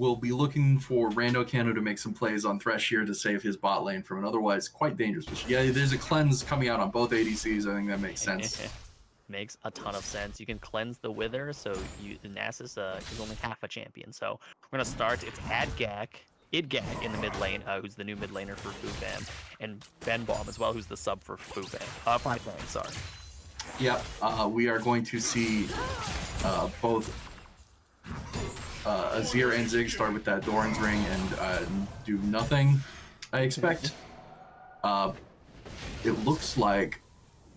will be looking for Rando Kano to make some plays on Thresh here to save his bot lane from an otherwise quite dangerous position. Yeah, there's a cleanse coming out on both ADCs. I think that makes sense. Makes a ton of sense. You can cleanse the Wither, so Nasus is only half a champion. So we're gonna start. It's Idgak in the mid lane, who's the new mid laner for Fufam, and Ben Bomb as well, who's the sub for Fufam. Fangs, sorry. Yep, we are going to see both Azir and Ziggs start with that Doran's Ring and do nothing, I expect. It looks like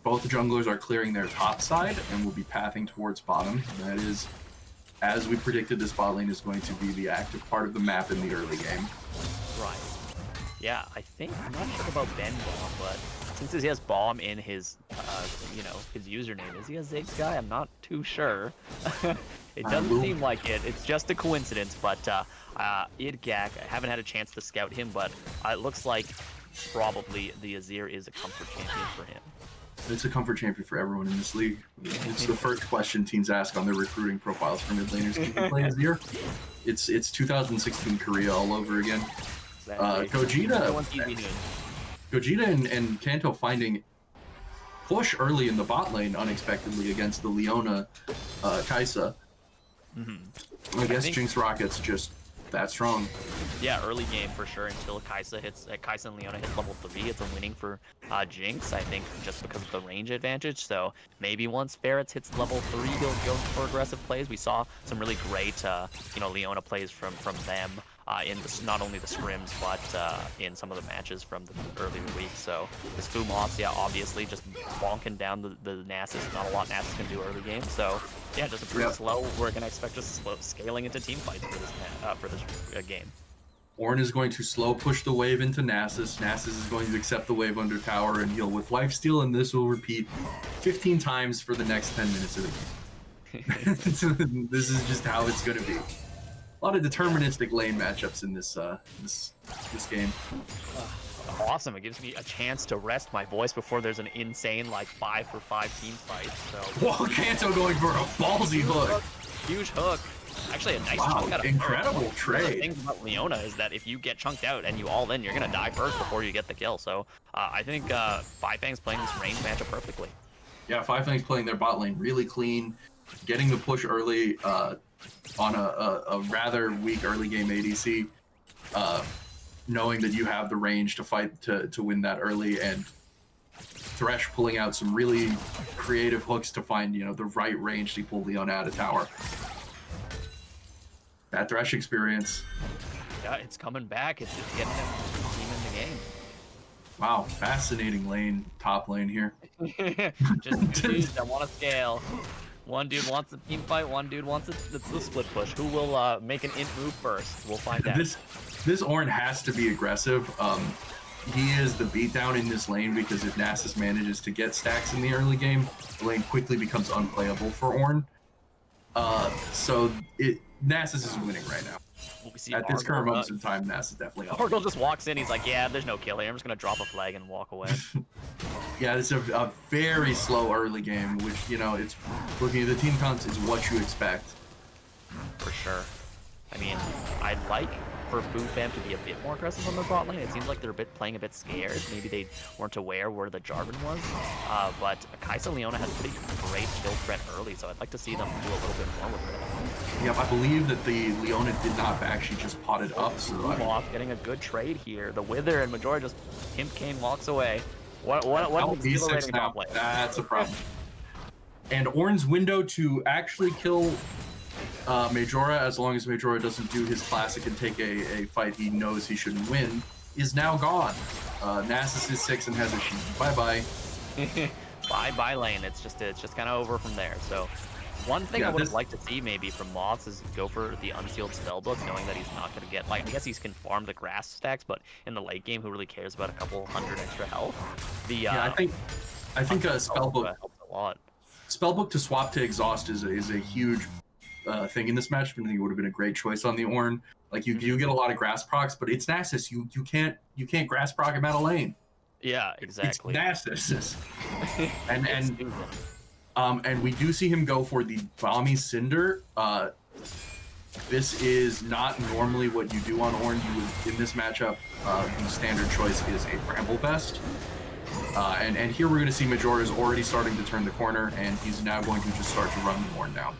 both junglers are clearing their top side and will be pathing towards bottom. That is, as we predicted, this bot lane is going to be the active part of the map in the early game. Right. Yeah, I'm not sure about Ben Bomb, but since he has Bomb in his, his username, is he a Ziggs guy? I'm not too sure. It doesn't seem like it. It's just a coincidence, but Idgak, I haven't had a chance to scout him, but it looks like probably the Azir is a comfort champion for him. It's a comfort champion for everyone in this league. It's the first question teams ask on their recruiting profiles for mid laners. Can you play Azir? It's 2016 Korea all over again. Gogeta and Kanto finding push early in the bot lane unexpectedly against the Leona Kai'Sa. I guess Jinx Rocket's just that strong. Yeah, early game for sure until Kai'Sa and Leona hit level 3. It's a winning for Jinx, I think, just because of the range advantage. So maybe once Ferrets hits level 3, he'll go for aggressive plays. We saw some really great, Leona plays from them in not only the scrims, but in some of the matches from the earlier weeks. So this Fumots, yeah, obviously just bonking down the Nasus. Not a lot Nasus can do early game. So yeah, just a pretty slow. We're gonna expect just slow scaling into team fights for this game. Ornn is going to slow push the wave into Nasus. Nasus is going to accept the wave under tower and heal with lifesteal, and this will repeat 15 times for the next 10 minutes of the game. This is just how it's going to be. A lot of deterministic lane matchups in this game. Awesome! It gives me a chance to rest my voice before there's an insane 5-for-5 team fight. So. Whoa, Kanto going for a ballsy hook. Huge hook. Actually, a nice chunk out of incredible trade. The thing about Leona is that if you get chunked out and you all in, you're gonna die first before you get the kill. So I think Fangs playing this range matchup perfectly. Yeah, Fangs playing their bot lane really clean, getting the push early on a rather weak early game ADC, knowing that you have the range to fight to win that early, and Thresh pulling out some really creative hooks to find the right range to pull Leona out of tower. That Thresh experience. Yeah, it's coming back. It's getting them team in the game. Wow, fascinating lane, top lane here. Just two dudes that want to scale. One dude wants a team fight, one dude wants the split push. Who will make an int move first? We'll find out. This Ornn has to be aggressive. He is the beatdown in this lane because if Nasus manages to get stacks in the early game, the lane quickly becomes unplayable for Ornn. Nasus is winning right now. At this current moment in time, Nasus definitely up. Argyle just walks in, he's like, yeah, there's no kill here. I'm just going to drop a flag and walk away. Yeah, it's a very slow early game, which, it's looking at the team counts is what you expect. For sure. I mean, I'd like for Fufam to be a bit more aggressive on the bot lane. It seems like they're playing a bit scared. Maybe they weren't aware where the Jarvan was. But Kai'Sa and Leona had pretty great kill threat early, so I'd like to see them do a little bit more with it. Yep, I believe that the Leona did not actually just pot it up. So off getting a good trade here. The Wither and Majora just Pimp King walks away. What is the rating top lane? That's a problem. And Ornn's window to actually kill Majora, as long as Majora doesn't do his classic and take a fight he knows he shouldn't win, is now gone. Nasus is 6 and has a shield. Bye-bye. Bye-bye lane. It's just kind of over from there. So one thing I would have liked to see maybe from Moths is go for the unsealed spellbook, knowing that he's not going to get, I guess he's can farm the grass stacks, but in the late game, who really cares about a couple hundred extra health? I think a spellbook helps a lot. Spellbook to swap to exhaust is a huge thing in this match. I think it would have been a great choice on the Ornn. Like you get a lot of grass procs, but it's Nasus. You can't grass proc him out of lane. Yeah, exactly. It's Nasus. and we do see him go for the Balmy Cinder. This is not normally what you do on Ornn. You would, in this matchup, the standard choice is a Bramble Vest. And here we're going to see Majora is already starting to turn the corner, and he's now going to just start to run the Ornn down.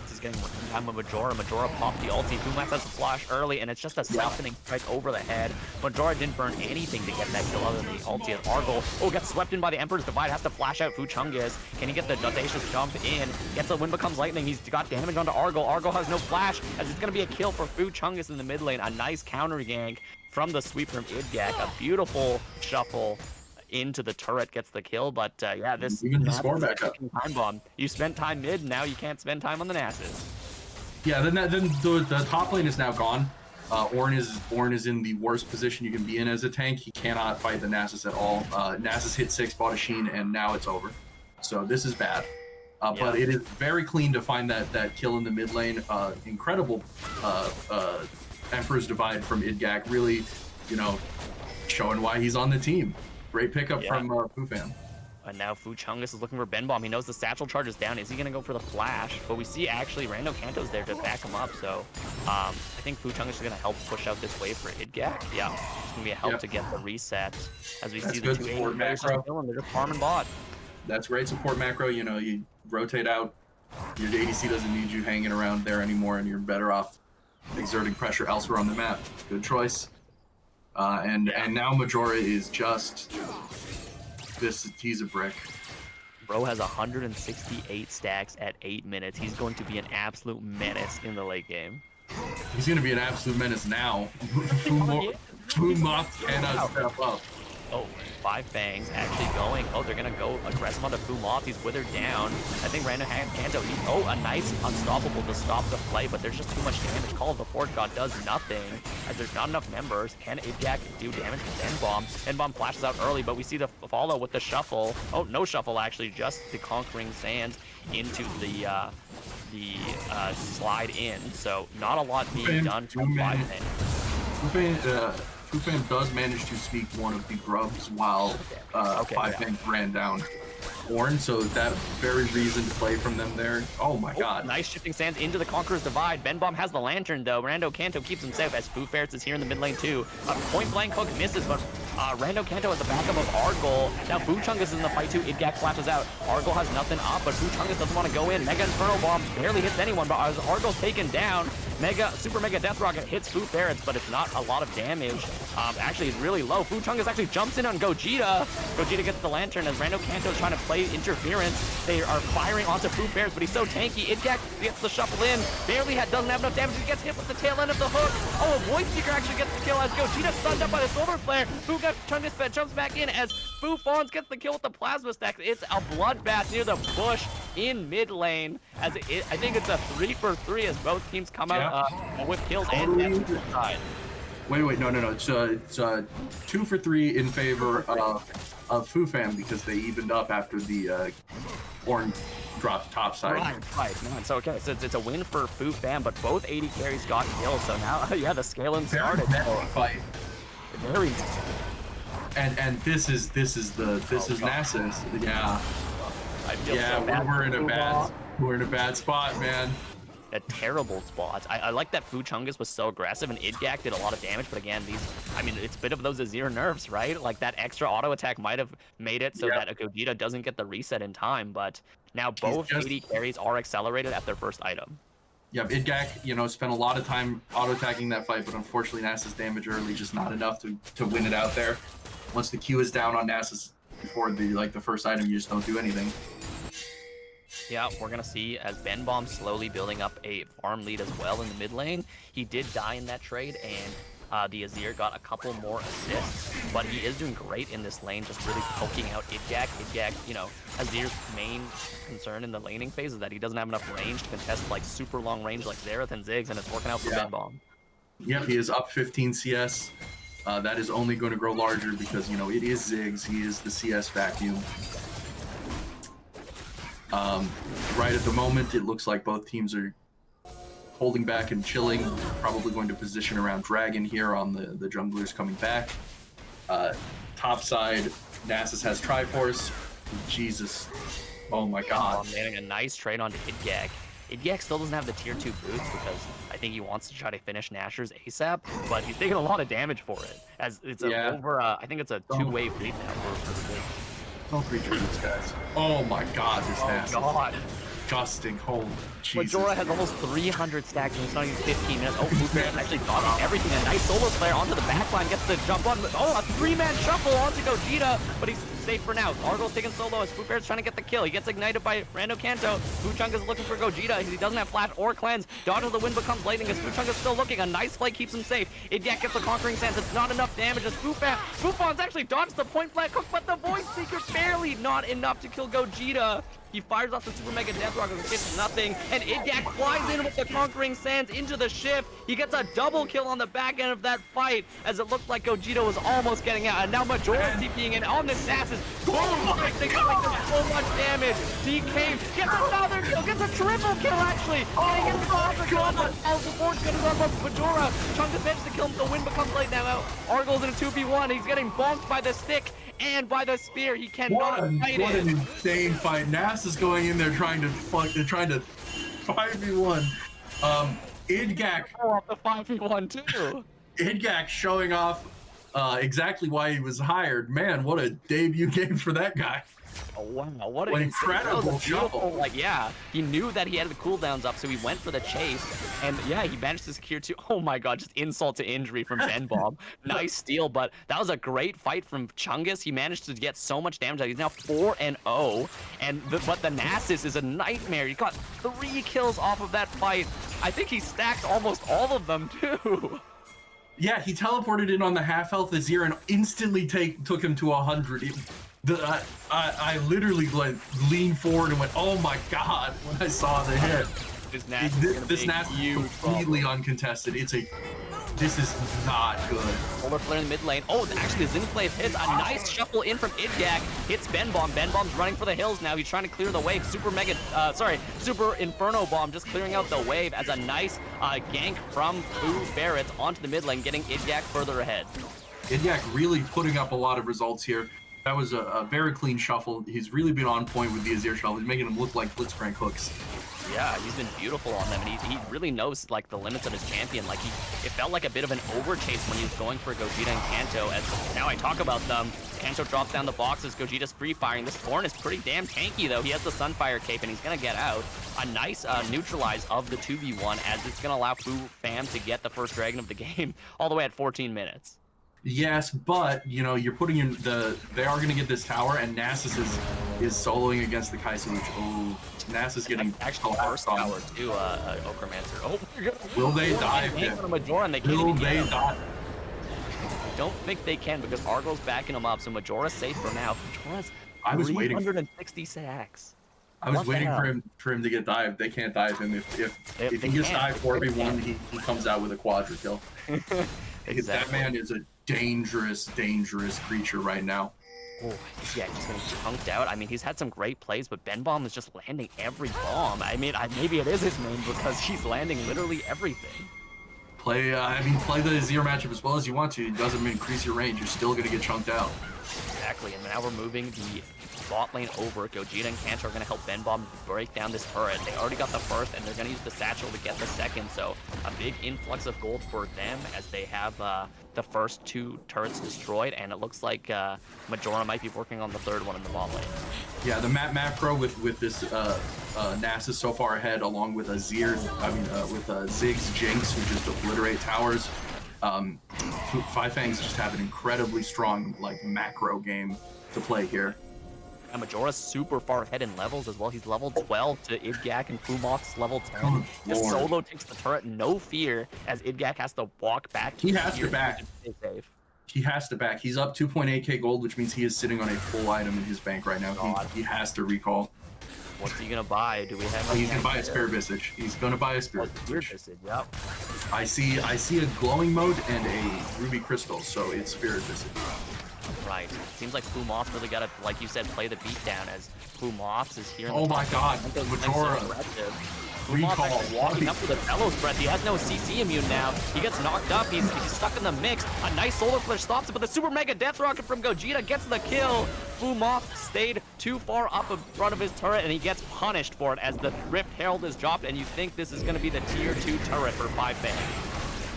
He's getting time with Majora. Majora popped the ulti. BO1 has a flash early, and it's just a softening strike over the head. Majora didn't burn anything to get that kill other than the ulti of Argol. Oh, gets swept in by the Emperor's Divide. Has to flash out Fuchungus. Can he get the audacious jump in? Gets the Wind Becomes Lightning. He's got damage onto Argol. Argol has no flash, as it's going to be a kill for Fuchungus in the mid lane. A nice counter gank from the sweep from Idgak. A beautiful shuffle into the turret, gets the kill, but yeah, this even the score back up. Time bomb. You spent time mid, now you can't spend time on the Nasus. Yeah, then the top lane is now gone. Ornn is in the worst position you can be in as a tank. He cannot fight the Nasus at all. Nasus hit 6, bought a Sheen, and now it's over. So this is bad. But it is very clean to find that kill in the mid lane. Incredible Emperor's Divide from Idgak, really, showing why he's on the team. Great pickup from Fufan. And now Fuchungus is looking for Ben Bomb. He knows the satchel charge is down. Is he going to go for the flash? But we see actually Rando Kanto's there to back him up. So I think Fuchungus is going to help push out this wave for Idgak. Yeah, it's going to be a help to get the reset. As we see the 2 macro. They're just farming bot. That's great support macro. You rotate out. Your ADC doesn't need you hanging around there anymore, and you're better off exerting pressure elsewhere on the map. Good choice. And now Majora is just he's a brick. Bro has 168 stacks at 8 minutes. He's going to be an absolute menace in the late game. He's going to be an absolute menace now. Fumoth cannot step up. Oh, 5 Fangs actually going. Oh, they're going to go aggressive onto Fumoth. He's withered down. I think Rando Kanto, a nice unstoppable to stop the play, but there's just too much damage. Call of the Fort God does nothing, as there's not enough members. Can Idgak do damage with Ben-Bomb? Ben-Bomb flashes out early, but we see the follow with the shuffle. Oh, no shuffle, actually, just the Conquering Sands into the slide in. So not a lot being done from 5 Fangs. Fufan does manage to sneak one of the grubs while 5 Fangs ran down Ornn, so that very reasoned play from them there. Oh my god. Nice shifting sands into the Conqueror's Divide. Ben Bomb has the lantern though. Rando Kanto keeps him safe as Foo Ferrets is here in the mid lane too. A point blank hook misses, but Rando Kanto has the backup of Argol. Now Fuchungus is in the fight too. Idgak flashes out. Argol has nothing up, but Fuchungus doesn't want to go in. Mega Inferno Bomb barely hits anyone, but as Argol's taken down, Super Mega Death Rocket hits Foo Ferrets, but it's not a lot of damage. Actually, it's really low. Fuchungus actually jumps in on Gogeta. Gogeta gets the lantern as Rando Kanto is trying to play interference. They are firing onto Foo Ferrets, but he's so tanky. Idgak gets the shuffle in. Barely doesn't have enough damage. He gets hit with the tail end of the hook. Oh, a Void Seeker actually gets the kill as Gogeta stunned up by the Silver Flare. Fuchungus jumps back in as Foo Fawns gets the kill with the Plasma Stack. It's a bloodbath near the bush in mid lane. I think it's a 3-for-3 as both teams come out with kills and deaths on the side. Wait, no. It's 2-for-3 in favor of Fufan because they evened up after the Ornn dropped top side. Right, man. So okay, so it's a win for Fufan, but both AD carries got kills. So now, the scaling started. Fight. Very. And this is Nasus. Yeah. I feel so bad. We're in a bad spot, man. A terrible spot. I like that Fuchungus was so aggressive and Idgak did a lot of damage, but again, it's a bit of those Azir nerfs, right? Like that extra auto attack might have made it so that a Gogeta doesn't get the reset in time, but now both AD carries are accelerated at their first item. Yeah, Idgak, spent a lot of time auto attacking that fight, but unfortunately Nasus damage early just not enough to win it out there. Once the Q is down on Nasus before the first item, you just don't do anything. Yeah, we're going to see as Ben Bomb slowly building up a farm lead as well in the mid lane. He did die in that trade, and the Azir got a couple more assists, but he is doing great in this lane, just really poking out Idgak. Idgak, Azir's main concern in the laning phase is that he doesn't have enough range to contest super long range like Xerath and Ziggs, and it's working out for Ben Bomb. Yep, he is up 15 CS. That is only going to grow larger because, it is Ziggs. He is the CS vacuum. Right at the moment, it looks like both teams are holding back and chilling. Probably going to position around Dragon here on the junglers coming back. Top side, Nasus has Triforce. Jesus. Oh my god. Landing a nice trade onto Idgak. Idgak still doesn't have the tier 2 boots because I think he wants to try to finish Nashor's ASAP, but he's taking a lot of damage for it. As it's over, I think it's a 2-wave lead now for the big. Don't reach these guys. Oh my god, this Nasus. Oh god. Disgusting. Holy Jesus. Majora has almost 300 stacks and it's not even 15 minutes. Oh, Blue Bear actually dodging everything. A nice solo player onto the backline, gets the jump on. Oh, a 3-man shuffle onto Gogeta, but he's safe for now. Argo's taking solo as Blue Bear's trying to get the kill. He gets ignited by Rando Kanto. Fuchunga is looking for Gogeta. He doesn't have flash or cleanse. Dodge of the wind becomes lightning as Fuchunga is still looking. A nice play keeps him safe. Idiak gets the conquering sense. It's not enough damage as Fufon's actually dodged the point blank hook, but the Void Seeker barely not enough to kill Gogeta. He fires off the Super Mega Death Rock and gets nothing, and Idiak flies in with the Conquering Sands into the shift. He gets a double kill on the back end of that fight, as it looked like Gogeta was almost getting out, and now Majora TPing in on the Nasus. Oh my god! So much damage. DK gets another kill, gets a triple kill actually. And he gets the conquer kill on the support's gonna run up Majora. Chungus managed to kill him, the win becomes late now. Argo's in a 2v1, he's getting bonked by the stick and by the spear. He cannot fight it. What an insane fight. Nasus going in there trying to 5v1. Idgak off the 5v1 too. Idgak showing off exactly why he was hired. Man, what a debut game for that guy. Oh, wow, what an incredible shuffle. Like, yeah, he knew that he had the cooldowns up, so he went for the chase. And yeah, he managed to secure 2. Oh my god, just insult to injury from Ben Bomb. Nice steal, but that was a great fight from Chungus. He managed to get so much damage. He's now 4-0. But the Nasus is a nightmare. He got 3 kills off of that fight. I think he stacked almost all of them too. Yeah, he teleported in on the half health Azir and instantly took him to 100. I literally like leaned forward and went, oh my god, when I saw the hit. This Nasus is completely uncontested. This is not good. Polar player in the mid lane. Oh, actually the Zinni hits a nice shuffle in from Idgak. Hits Ben Bomb. Ben Bomb's running for the hills now. He's trying to clear the wave. Super Inferno Bomb just clearing out the wave as a nice gank from Boo Barretts onto the mid lane, getting Idgak further ahead. Idgak really putting up a lot of results here. That was a very clean shuffle. He's really been on point with the Azir shuffle. He's making him look like Blitzcrank hooks. Yeah, he's been beautiful on them, and he really knows like the limits of his champion. Like it felt like a bit of an overchase when he was going for Gogeta and Kanto. As now I talk about them, Kanto drops down the boxes. Gogeta's free firing. This Thorn is pretty damn tanky though. He has the Sunfire cape, and he's gonna get out. A nice neutralize of the 2v1, as it's gonna allow Fu Fam to get the first dragon of the game all the way at 14 minutes. Yes, but you know you're putting in they are going to get this tower, and Nasus is soloing against the Kai'Sa, which Nasus getting actual first tower too. Ochremancer. Oh my god! Will they dive? Will they dive? I don't think they can because Argo's backing him up, so Majora's safe for now. Majora's 360 sacks. I was waiting for him to get dived. They can't dive him. If he gets dived 4v1, he comes out with a quadra kill. Exactly. That man is a dangerous creature right now. Oh, yeah, he's getting chunked out. I mean, he's had some great plays, but Ben Bomb is just landing every bomb. I mean, maybe it is his main because he's landing literally everything. Play the Azir matchup as well as you want to. It doesn't increase your range. You're still going to get chunked out. Exactly, and now we're moving the bot lane over. Gogeta and Kanto are going to help Ben Bomb break down this turret. They already got the first, and they're going to use the satchel to get the second, so a big influx of gold for them as they have the first 2 turrets destroyed, and it looks like Majora might be working on the third one in the bot lane. Yeah, the macro with this Nasus so far ahead, along with Azir, with Ziggs Jinx, who just obliterate towers. Fangs just have an incredibly strong macro game to play here. And Majora's super far ahead in levels as well. He's level 12 to Idgak, and Fumoth's level 10. His solo takes the turret, no fear, as Idgak has to walk back. He has to back. He has to back. He's up 2.8k gold, which means he is sitting on a full item in his bank right now. He has to recall. What's he gonna buy? Do we have? He's gonna buy a Spirit Visage. He's gonna buy a Spirit Visage. Yep. I see a glowing mode and a ruby crystal, so it's Spirit Visage. Right. Seems like Fumoth really gotta, like you said, play the beat down as Fumoth is here. Oh my god, Majora. Fumov actually walking up with a bellow spread. He has no CC immune now. He gets knocked up. He's stuck in the mix. A nice solar flare stops it, but the super mega death rocket from Gogeta gets the kill. Fumov stayed too far up in front of his turret, and he gets punished for it as the Rift Herald is dropped, and you think this is going to be the tier 2 turret for 5-Fangs.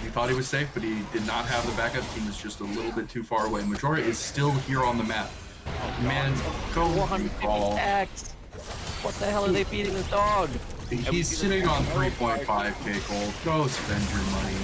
He thought he was safe, but he did not have the backup. Team was just a little bit too far away. Majora is still here on the map. Oh, Man, go 450 stacks. What the hell are they feeding this dog? He's sitting on 3.5k gold. Go spend your money.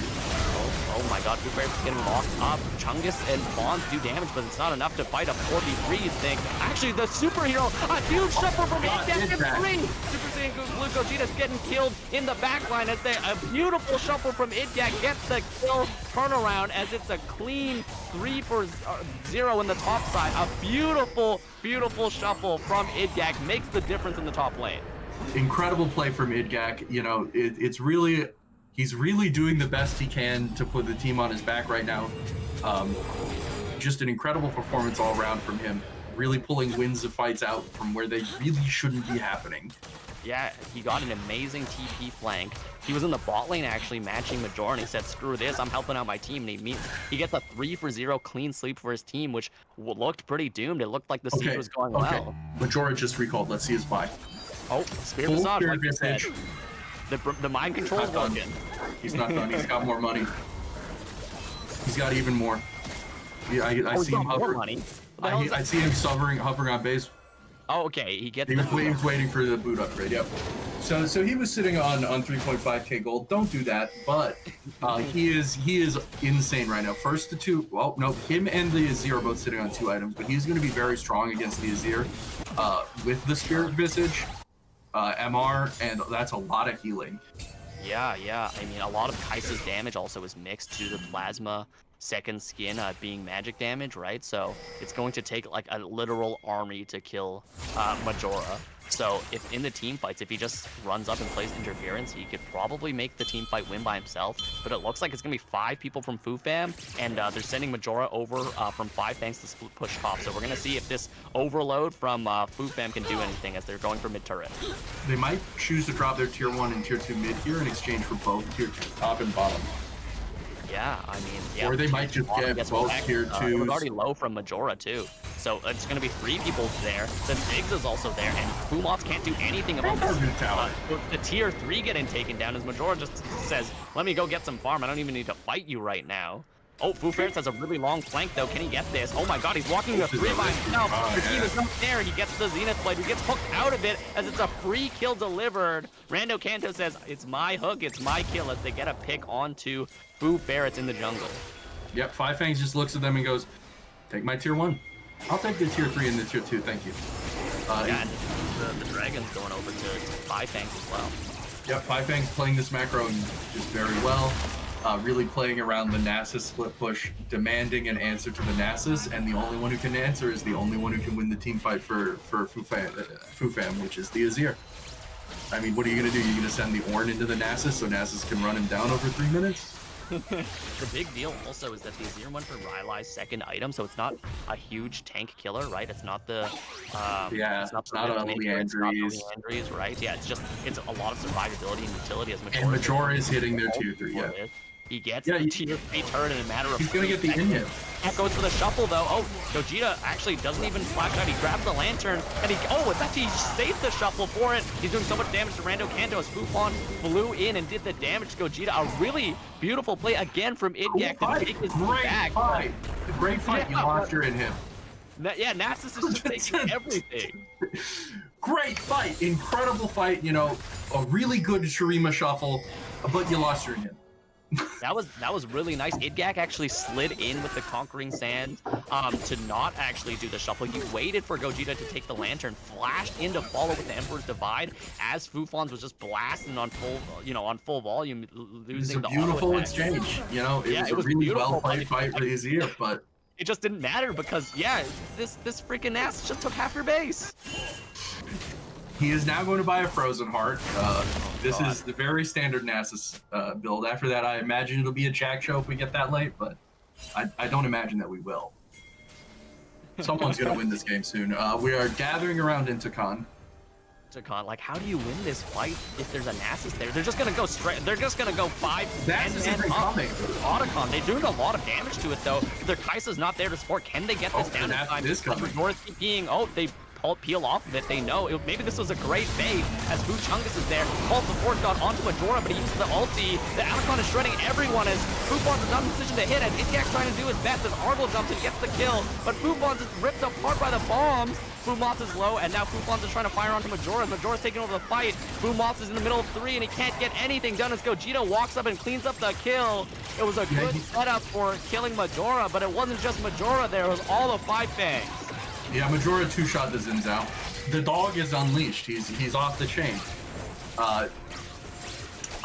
Oh my god, Foo is getting locked up. Chungus and Bonds do damage, but it's not enough to fight a 4v3, you think. Actually, the superhero, a huge shuffle from Idgak and 3! Super Saiyan Blue Gogeta's getting killed in the backline as a beautiful shuffle from Idgak gets the kill turnaround as it's a clean 3-for-0 in the top side. A beautiful, beautiful shuffle from Idgak makes the difference in the top lane. Incredible play from Idgak. You know, it's really... He's really doing the best he can to put the team on his back right now. Just an incredible performance all around from him. Really pulling wins of fights out from where they really shouldn't be happening. Yeah, he got an amazing TP flank. He was in the bot lane actually matching Majora, and he said, screw this, I'm helping out my team. And he gets a 3-for-0 clean sweep for his team, which looked pretty doomed. It looked like the siege was going well. Majora just recalled. Let's see his buy. Oh, Spirit Facade, like you said. The mind control is working. He's not done. He's got more money. He's got even more. Yeah, I see him hovering. I see him hovering on base. Oh, okay. He was waiting for the boot upgrade. Yep. So he was sitting on 3.5k gold. Don't do that. But he is insane right now. First the two. Well, no, him and the Azir are both sitting on 2 items, but he's going to be very strong against the Azir with the Spirit Visage. MR, and that's a lot of healing. Yeah. I mean, a lot of Kai'Sa's damage also is mixed due to Plasma second skin being magic damage, right? So it's going to take like a literal army to kill Majora. So if in the team fights, if he just runs up and plays interference, he could probably make the team fight win by himself. But it looks like it's going to be 5 people from Fu Fam, and they're sending Majora over from 5-Fangs to split push top. So we're going to see if this overload from Fu Fam can do anything as they're going for mid turret. They might choose to drop their tier 1 and tier 2 mid here in exchange for both tier 2 top and bottom. Yeah, I mean, yeah. Or they might just get both tier 2s. It was already low from Majora, too. So it's going to be 3 people there. Then Biggs is also there, and Fumov can't do anything about this. The tier 3 getting taken down as Majora just says, let me go get some farm. I don't even need to fight you right now. Oh, Fu Ferretz has a really long flank, though. Can he get this? Oh my god, he's walking the 3 by himself. The team is not there. He gets the Zenith Blade, who gets hooked out of it as it's a free kill delivered. Rando Kanto says, it's my hook, it's my kill, as they get a pick onto Fu Ferretz in the jungle. Yep, 5-Fangs just looks at them and goes, take my tier 1. I'll take the tier 3 and the tier 2, thank you. Yeah, and the Dragon's going over to 5-Fangs as well. Yep, 5-Fangs playing this macro just very well. Really playing around the Nasus split push, demanding an answer to the Nasus, and the only one who can answer is the only one who can win the team fight for Fu Fam, which is the Azir. I mean, what are you going to do? You're going to send the Ornn into the Nasus so Nasus can run him down over 3 minutes? The big deal also is that the Azir went for Rylai's second item, so it's not a huge tank killer, right? It's not the it's not a Leandries, right? Yeah, it's a lot of survivability and utility as Majora. And Majora is hitting their tier 3, yeah. He gets the tier 3 turret in a matter of He's gonna get the in-hit. That goes for the shuffle though. Oh, Gogeta actually doesn't even flash out. He grabs the lantern and it's actually he saved the shuffle for it. He's doing so much damage to Rando Kanto as Fufon flew in and did the damage to Gogeta. A really beautiful play again from Idgak to take his back. Great fight. You lost your in him. Yeah, Nasus is just taking everything. Great fight. Incredible fight. You know, a really good Shurima shuffle, but you lost your in him. That was really nice. Idgak actually slid in with the Conquering Sand to not actually do the shuffle. He waited for Gogeta to take the lantern, flashed in to follow with the Emperor's Divide as Fufons was just blasting on full volume, losing the beautiful exchange. You know, it was a really well played fight for Azir, but it just didn't matter because this freaking ass just took half your base. He is now going to buy a Frozen Heart. This is the very standard Nasus build. After that, I imagine it'll be a Jack show if we get that late, but I don't imagine that we will. Someone's going to win this game soon. We are gathering around Intakon. Octagon. Like, how do you win this fight if there's a Nasus there? They're just gonna go straight. They're just gonna go 5 and coming. Otacon. They're doing a lot of damage to it though. Their Kai'Sa's not there to support. Can they get this down in time? Majora's being they peel off of it. They know maybe this was a great bait as Fu Chungus is there. Calls the Fort God onto Majora, but he uses the ulti. The Otacon is shredding everyone as Fufons is not in position to hit it. Idiak's trying to do his best as Argyle jumps and gets the kill, but Fufons is ripped apart by the bombs. Fumoth is low, and now Fufons is trying to fire onto Majora. Majora's taking over the fight. Fumoth is in the middle of 3, and he can't get anything done as Gogeta walks up and cleans up the kill. It was a good setup for killing Majora, but it wasn't just Majora there. It was all of 5 Fangs. Yeah, Majora 2-shot the Xin Zhao. The dog is unleashed. He's off the chain.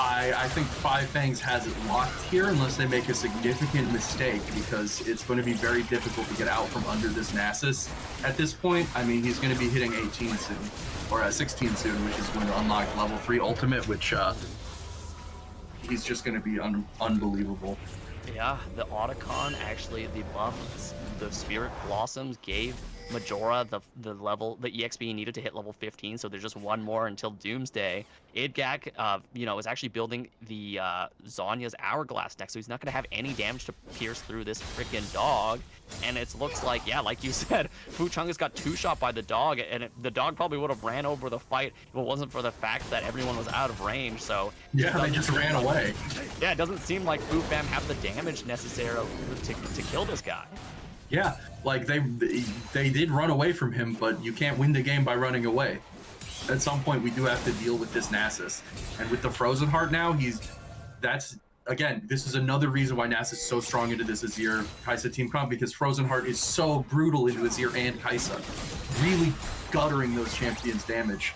I think 5 Fangs has it locked here unless they make a significant mistake, because it's going to be very difficult to get out from under this Nasus at this point. I mean, he's going to be hitting 18 soon, or 16 soon, which is going to unlock level 3 ultimate, which he's just going to be unbelievable. Yeah, the Otacon, actually, the buff, the Spirit Blossoms gave Majora the EXP he needed to hit level 15, so there's just one more until Doomsday. Idgak, is actually building the Zonya's Hourglass next, so he's not going to have any damage to pierce through this freaking dog. And it looks like, yeah, like you said, Fu Chungus got 2-shot by the dog, and the dog probably would have ran over the fight if it wasn't for the fact that everyone was out of range. So yeah, they just ran away. Yeah, it doesn't seem like Fu Fam have the damage necessary to kill this guy. Yeah, like they did run away from him, but you can't win the game by running away. At some point, we do have to deal with this Nasus, and with the Frozen Heart now, again, this is another reason why Nasus is so strong into this Azir Kai'Sa team comp, because Frozen Heart is so brutal into Azir and Kai'Sa, really guttering those champions' damage.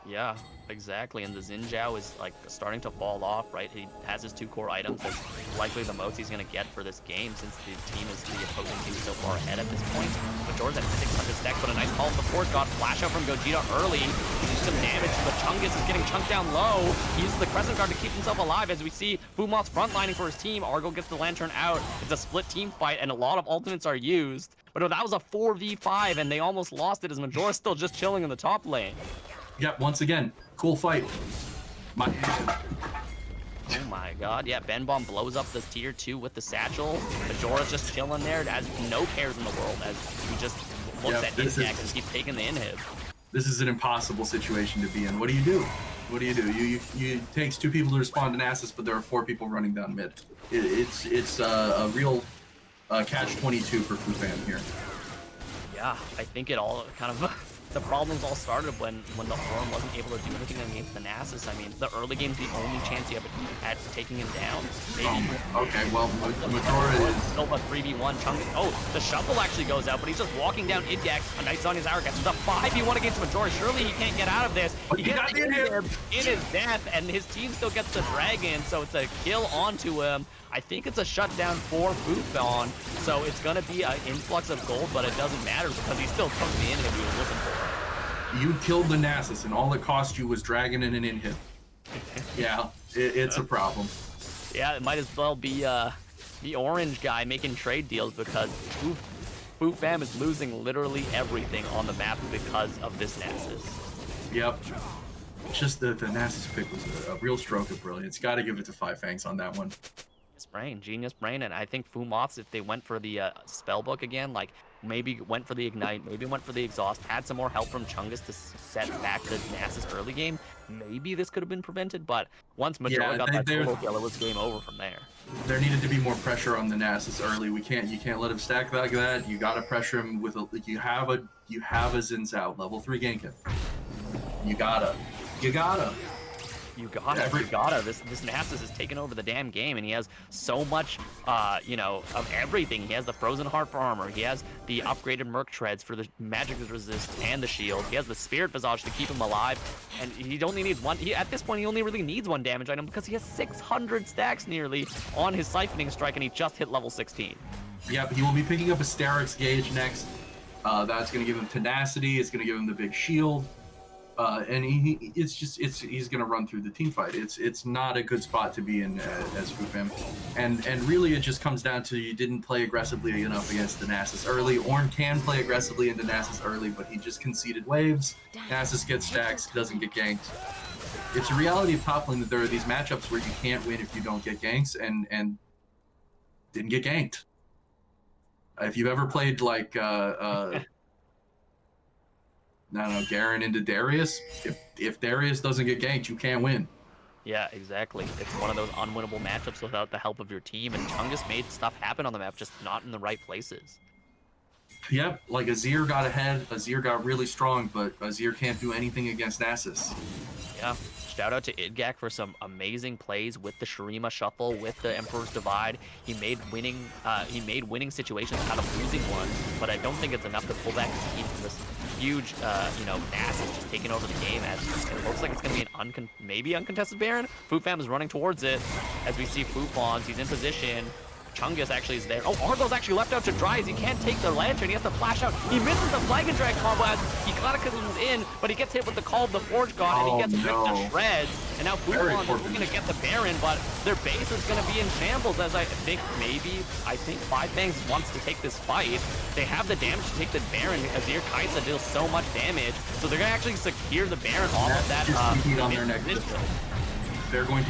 Yeah, exactly, and the Xin Zhao is like starting to fall off, right? He has his 2 core items. That's likely the most he's going to get for this game, since the opposing team is so far ahead at this point. Majora's at 600 stacks, but a nice call support. Got flash out from Gogeta early. He did some damage, but Chungus is getting chunked down low. He uses the Crescent Guard to keep himself alive, as we see Fumoth's frontlining for his team. Argyle gets the Lantern out. It's a split team fight, and a lot of ultimates are used. But that was a 4v5, and they almost lost it, as Majora's still just chilling in the top lane. Yep, once again, cool fight. Oh my god, yeah, Ben Bomb blows up this tier 2 with the satchel. Majora's just chilling there, has no cares in the world, as he just looks at his deck and keeps taking the inhib. This is an impossible situation to be in. What do you do? What do you do? It takes 2 people to respond to Nasus, but there are 4 people running down mid. It's a real catch-22 for Fu Fam here. Yeah, I think it all kind of... The problems all started when the Orm wasn't able to do anything against the Nasus. I mean, the early game's the only chance you have at taking him down. Maybe. Okay, well, Majora is still a 3v1 chunk. Oh, the shuffle actually goes out, but he's just walking down Idgak. A nice on his Hourglass. It's a 5v1 against Majora. Surely he can't get out of this. He gets the inhib in his death, and his team still gets the dragon, so it's a kill onto him. I think it's a shutdown for Fufon, so it's going to be an influx of gold, but it doesn't matter because he still took the inhib he was looking for. You killed the Nasus, and all it cost you was dragon and an inhib. Yeah, it's a problem. Yeah, it might as well be the orange guy making trade deals, because Fu Fam is losing literally everything on the map because of this Nasus. Yep. Just the Nasus pick was a real stroke of brilliance. Got to give it to 5 Fangs on that one. Genius brain, and I think Fumoths, if they went for the spellbook again, like maybe went for the ignite, maybe went for the exhaust, had some more help from Chungus to set back the Nasus early game, maybe this could have been prevented. But once Majora got that total kill, it was game over from there. There needed to be more pressure on the Nasus early. You can't let him stack like that. You gotta pressure him with you have a Xin Zhao level 3 Genkin. You gotta. This Nasus has taken over the damn game, and he has so much, of everything. He has the Frozen Heart for armor. He has the upgraded Merc Treads for the magic resist and the shield. He has the Spirit Visage to keep him alive, and he only needs one. At this point, he only really needs 1 damage item because he has 600 stacks nearly on his Siphoning Strike, and he just hit level 16. Yep, he will be picking up a Starix Gauge next. That's going to give him tenacity. It's going to give him the big shield. And he's gonna run through the team fight. It's not a good spot to be in as Fufam, and really it just comes down to you didn't play aggressively enough against the Nasus early. Ornn can play aggressively into Nasus early, but he just conceded waves. Nasus gets stacks, doesn't get ganked. It's a reality of top lane that there are these matchups where you can't win if you don't get ganks, and didn't get ganked. If you've ever played like I don't know, Garen into Darius. If Darius doesn't get ganked, you can't win. Yeah, exactly. It's one of those unwinnable matchups without the help of your team, and Chungus made stuff happen on the map, just not in the right places. Yep, like Azir got ahead, Azir got really strong, but Azir can't do anything against Nasus. Yeah, shout out to Idgak for some amazing plays with the Shurima shuffle, with the Emperor's Divide. He made winning situations out of losing one, but I don't think it's enough to pull back his team from this huge, Nasus just taking over the game. As it looks like it's going to be an maybe uncontested Baron. Fufam is running towards it as we see Fufons. He's in position. Chungus actually is there. Oh, Argo's actually left out to dry as he can't take the lantern. He has to flash out. He misses the Flag and Drag combo as he comes in, but he gets hit with the Call of the Forge God, and he gets ripped to shreds. And now Fufon is looking to get the Baron, but their base is going to be in shambles as I think Fangs wants to take this fight. They have the damage to take the Baron because Azir Kai'Sa deals so much damage, so they're going to actually secure the Baron off of that They're going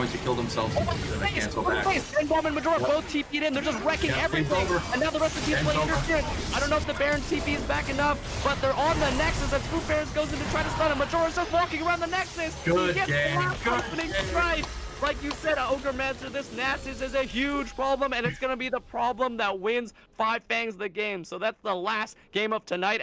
to kill themselves. They cancel back. And Bomb and Majora both TP'd in. They're just wrecking everything. And now the rest of the team's playing interference. I don't know if the Baron TP is back enough, but they're on the Nexus as Foo Bears goes in to try to stun him. Majora's just walking around the Nexus. Good he gets game. the last opening strike. Like you said, Ochremancer, this Nasus is a huge problem, and it's going to be the problem that wins 5 Fangs the game. So that's the last game of tonight.